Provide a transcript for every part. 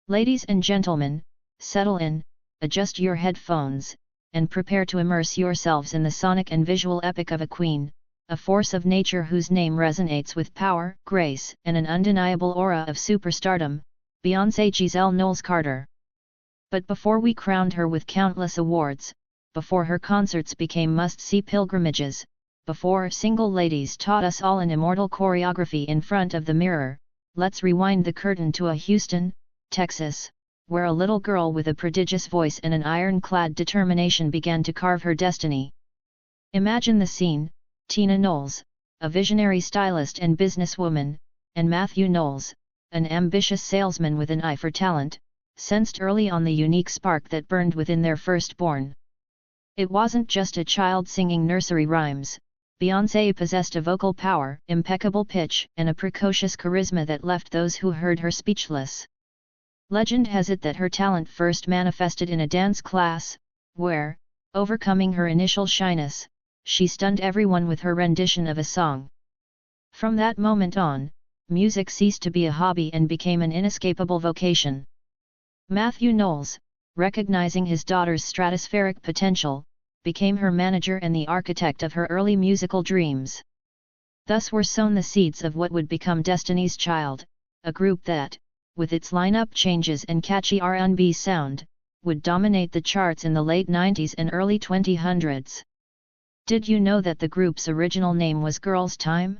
Ladies and gentlemen, settle in, adjust your headphones, and prepare to immerse yourselves in the sonic and visual epic of a queen, a force of nature whose name resonates with power, grace, and an undeniable aura of superstardom, Beyoncé Giselle Knowles-Carter. But before we crowned her with countless awards, before her concerts became must-see pilgrimages, before single ladies taught us all an immortal choreography in front of the mirror, let's rewind the curtain to a Houston, Texas, where a little girl with a prodigious voice and an ironclad determination began to carve her destiny. Imagine the scene: Tina Knowles, a visionary stylist and businesswoman, and Matthew Knowles, an ambitious salesman with an eye for talent, sensed early on the unique spark that burned within their firstborn. It wasn't just a child singing nursery rhymes. Beyoncé possessed a vocal power, impeccable pitch, and a precocious charisma that left those who heard her speechless. Legend has it that her talent first manifested in a dance class, where, overcoming her initial shyness, she stunned everyone with her rendition of a song. From that moment on, music ceased to be a hobby and became an inescapable vocation. Matthew Knowles, recognizing his daughter's stratospheric potential, became her manager and the architect of her early musical dreams. Thus were sown the seeds of what would become Destiny's Child, a group that, with its lineup changes and catchy R&B sound, would dominate the charts in the late 90s and early 2000s. Did you know that the group's original name was Girls' Tyme?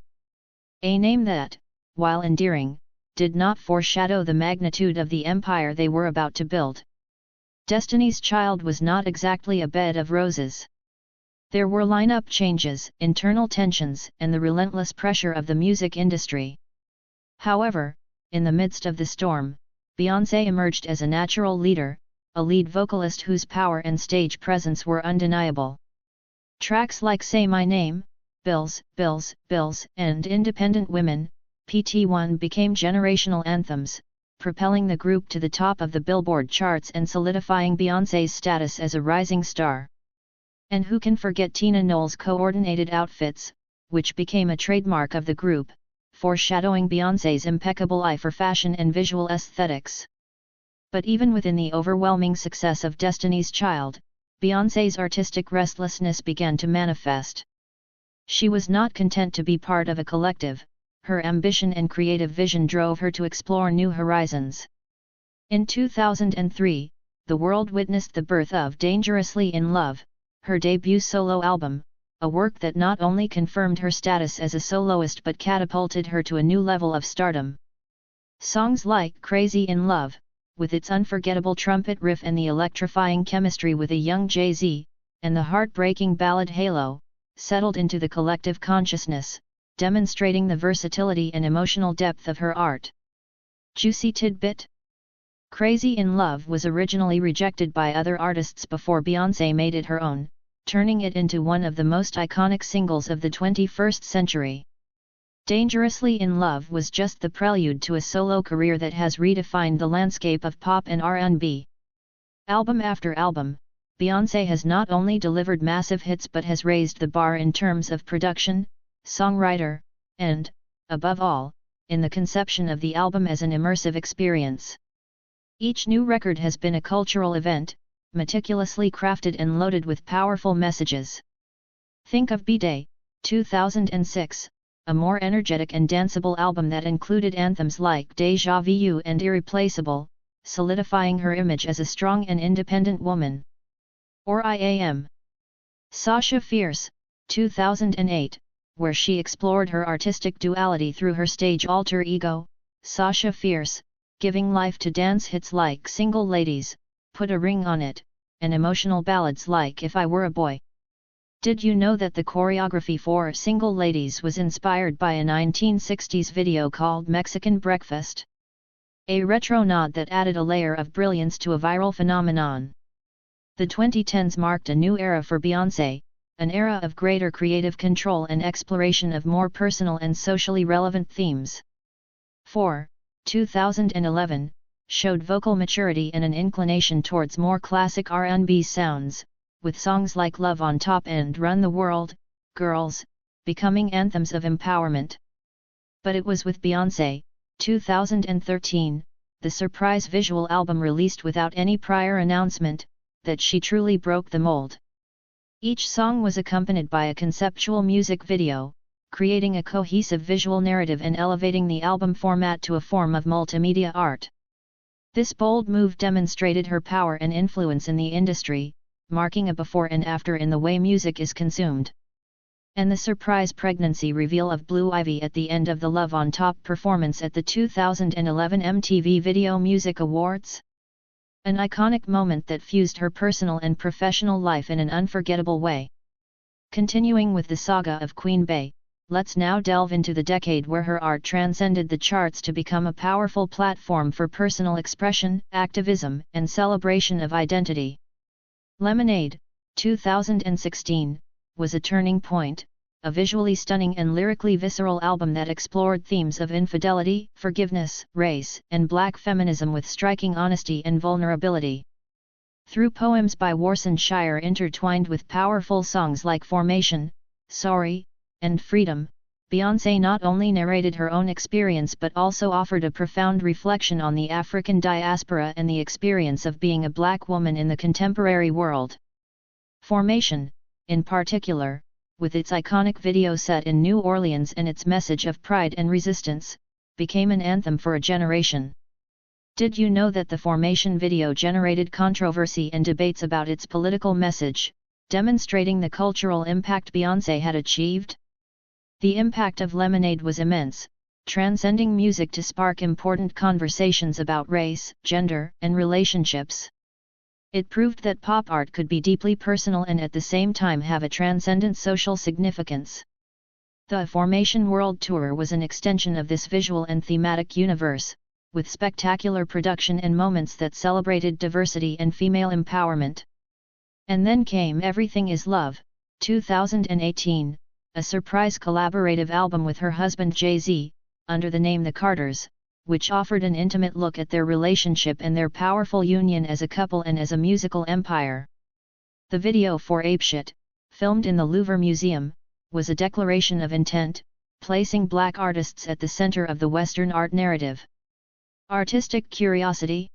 A name that, while endearing, did not foreshadow the magnitude of the empire they were about to build. Destiny's Child was not exactly a bed of roses. There were lineup changes, internal tensions, and the relentless pressure of the music industry. However, in the midst of the storm, Beyoncé emerged as a natural leader, a lead vocalist whose power and stage presence were undeniable. Tracks like Say My Name, Bills, Bills, Bills, and Independent Women, PT1 became generational anthems, propelling the group to the top of the Billboard charts and solidifying Beyoncé's status as a rising star. And who can forget Tina Knowles' coordinated outfits, which became a trademark of the group, foreshadowing Beyoncé's impeccable eye for fashion and visual aesthetics. But even within the overwhelming success of Destiny's Child, Beyoncé's artistic restlessness began to manifest. She was not content to be part of a collective. Her ambition and creative vision drove her to explore new horizons. In 2003, the world witnessed the birth of Dangerously in Love, her debut solo album, a work that not only confirmed her status as a soloist but catapulted her to a new level of stardom. Songs like Crazy in Love, with its unforgettable trumpet riff and the electrifying chemistry with a young Jay-Z, and the heartbreaking ballad Halo, settled into the collective consciousness, demonstrating the versatility and emotional depth of her art. Juicy tidbit: Crazy in Love was originally rejected by other artists before Beyoncé made it her own, turning it into one of the most iconic singles of the 21st century. Dangerously in Love was just the prelude to a solo career that has redefined the landscape of pop and R&B. Album after album, Beyoncé has not only delivered massive hits but has raised the bar in terms of production, songwriter, and, above all, in the conception of the album as an immersive experience. Each new record has been a cultural event, meticulously crafted and loaded with powerful messages. Think of B-Day, 2006, a more energetic and danceable album that included anthems like Deja Vu and Irreplaceable, solidifying her image as a strong and independent woman. Or I Am. Sasha Fierce, 2008, where she explored her artistic duality through her stage alter ego, Sasha Fierce, giving life to dance hits like Single Ladies, Put a Ring on It, and emotional ballads like If I Were a Boy. Did you know that the choreography for Single Ladies was inspired by a 1960s video called Mexican Breakfast? A retro nod that added a layer of brilliance to a viral phenomenon. The 2010s marked a new era for Beyoncé, an era of greater creative control and exploration of more personal and socially relevant themes. 2011, showed vocal maturity and an inclination towards more classic R&B sounds, with songs like Love on Top and Run the World, Girls, becoming anthems of empowerment. But it was with Beyoncé, 2013, the the surprise visual album released without any prior announcement, that she truly broke the mold. Each song was accompanied by a conceptual music video, creating a cohesive visual narrative and elevating the album format to a form of multimedia art. This bold move demonstrated her power and influence in the industry, marking a before and after in the way music is consumed. And the surprise pregnancy reveal of Blue Ivy at the end of the Love on Top performance at the 2011 MTV Video Music Awards? An iconic moment that fused her personal and professional life in an unforgettable way. Continuing with the saga of Queen Bey, let's now delve into the decade where her art transcended the charts to become a powerful platform for personal expression, activism, and celebration of identity. Lemonade, 2016, was a turning point, a visually stunning and lyrically visceral album that explored themes of infidelity, forgiveness, race, and Black feminism with striking honesty and vulnerability. Through poems by Warsan Shire intertwined with powerful songs like Formation, Sorry, and Freedom, Beyoncé not only narrated her own experience but also offered a profound reflection on the African diaspora and the experience of being a Black woman in the contemporary world. Formation, in particular, with its iconic video set in New Orleans and its message of pride and resistance, became an anthem for a generation. Did you know that the Formation video generated controversy and debates about its political message, demonstrating the cultural impact Beyoncé had achieved? The impact of Lemonade was immense, transcending music to spark important conversations about race, gender, and relationships. It proved that pop art could be deeply personal and at the same time have a transcendent social significance. The Formation World Tour was an extension of this visual and thematic universe, with spectacular production and moments that celebrated diversity and female empowerment. And then came Everything Is Love, 2018, a surprise collaborative album with her husband Jay-Z, under the name The Carters, which offered an intimate look at their relationship and their powerful union as a couple and as a musical empire. The video for Apeshit, filmed in the Louvre Museum, was a declaration of intent, placing Black artists at the center of the Western art narrative. Artistic curiosity?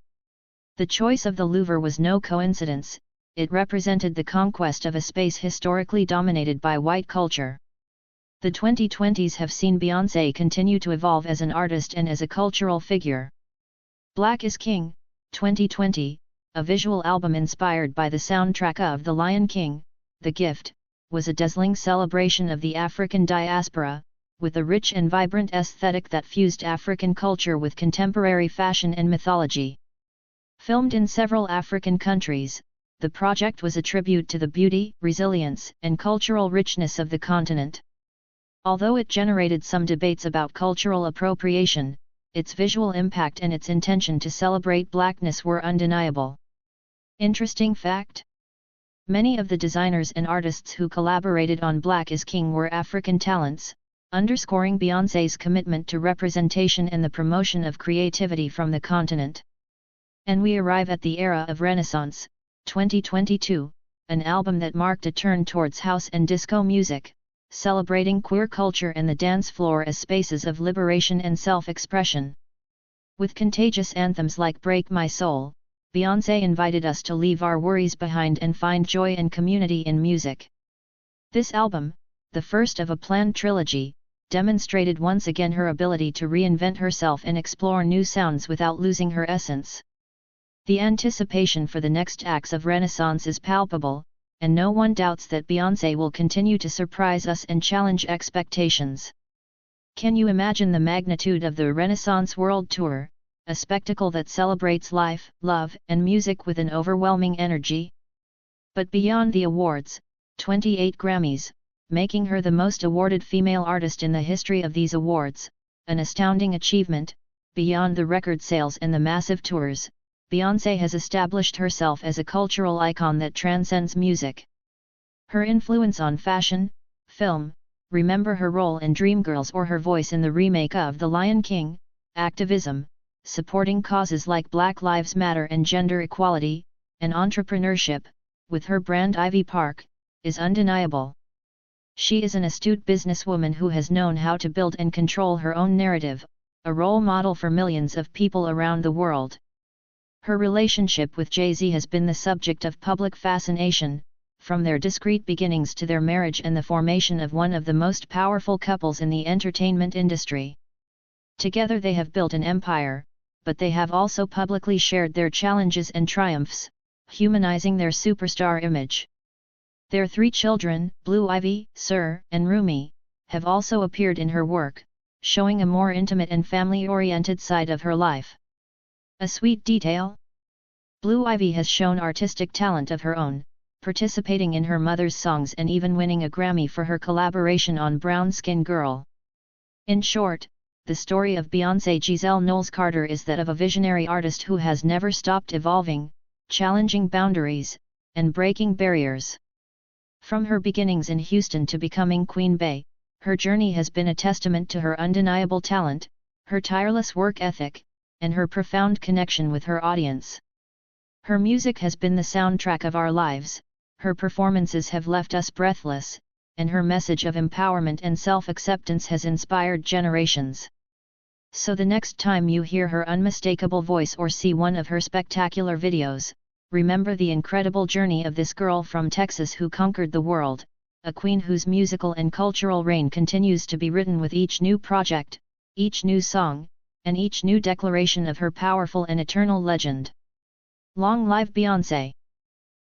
The choice of the Louvre was no coincidence, it represented the conquest of a space historically dominated by white culture. The 2020s have seen Beyoncé continue to evolve as an artist and as a cultural figure. Black is King, 2020, a visual album inspired by the soundtrack of The Lion King, The Gift, was a dazzling celebration of the African diaspora, with a rich and vibrant aesthetic that fused African culture with contemporary fashion and mythology. Filmed in several African countries, the project was a tribute to the beauty, resilience, and cultural richness of the continent. Although it generated some debates about cultural appropriation, its visual impact and its intention to celebrate Blackness were undeniable. Interesting fact? Many of the designers and artists who collaborated on Black is King were African talents, underscoring Beyoncé's commitment to representation and the promotion of creativity from the continent. And we arrive at the era of Renaissance, 2022, an album that marked a turn towards house and disco music, celebrating queer culture and the dance floor as spaces of liberation and self-expression. With contagious anthems like Break My Soul, Beyoncé invited us to leave our worries behind and find joy and community in music. This album, the first of a planned trilogy, demonstrated once again her ability to reinvent herself and explore new sounds without losing her essence. The anticipation for the next acts of Renaissance is palpable, and no one doubts that Beyoncé will continue to surprise us and challenge expectations. Can you imagine the magnitude of the Renaissance World Tour, a spectacle that celebrates life, love, and music with an overwhelming energy? But beyond the awards, 28 Grammys, making her the most awarded female artist in the history of these awards, an astounding achievement. Beyond the record sales and the massive tours, Beyoncé has established herself as a cultural icon that transcends music. Her influence on fashion, film, remember her role in Dreamgirls or her voice in the remake of The Lion King, activism, supporting causes like Black Lives Matter and gender equality, and entrepreneurship, with her brand Ivy Park, is undeniable. She is an astute businesswoman who has known how to build and control her own narrative, a role model for millions of people around the world. Her relationship with Jay-Z has been the subject of public fascination, from their discreet beginnings to their marriage and the formation of one of the most powerful couples in the entertainment industry. Together they have built an empire, but they have also publicly shared their challenges and triumphs, humanizing their superstar image. Their 3 children, Blue Ivy, Sir, and Rumi, have also appeared in her work, showing a more intimate and family-oriented side of her life. A sweet detail? Blue Ivy has shown artistic talent of her own, participating in her mother's songs and even winning a Grammy for her collaboration on Brown Skin Girl. In short, the story of Beyoncé Giselle Knowles-Carter is that of a visionary artist who has never stopped evolving, challenging boundaries, and breaking barriers. From her beginnings in Houston to becoming Queen Bey, her journey has been a testament to her undeniable talent, her tireless work ethic, and her profound connection with her audience. Her music has been the soundtrack of our lives, her performances have left us breathless, and her message of empowerment and self-acceptance has inspired generations. So the next time you hear her unmistakable voice or see one of her spectacular videos, remember the incredible journey of this girl from Texas who conquered the world, a queen whose musical and cultural reign continues to be written with each new project, each new song, and each new declaration of her powerful and eternal legend. Long live Beyoncé!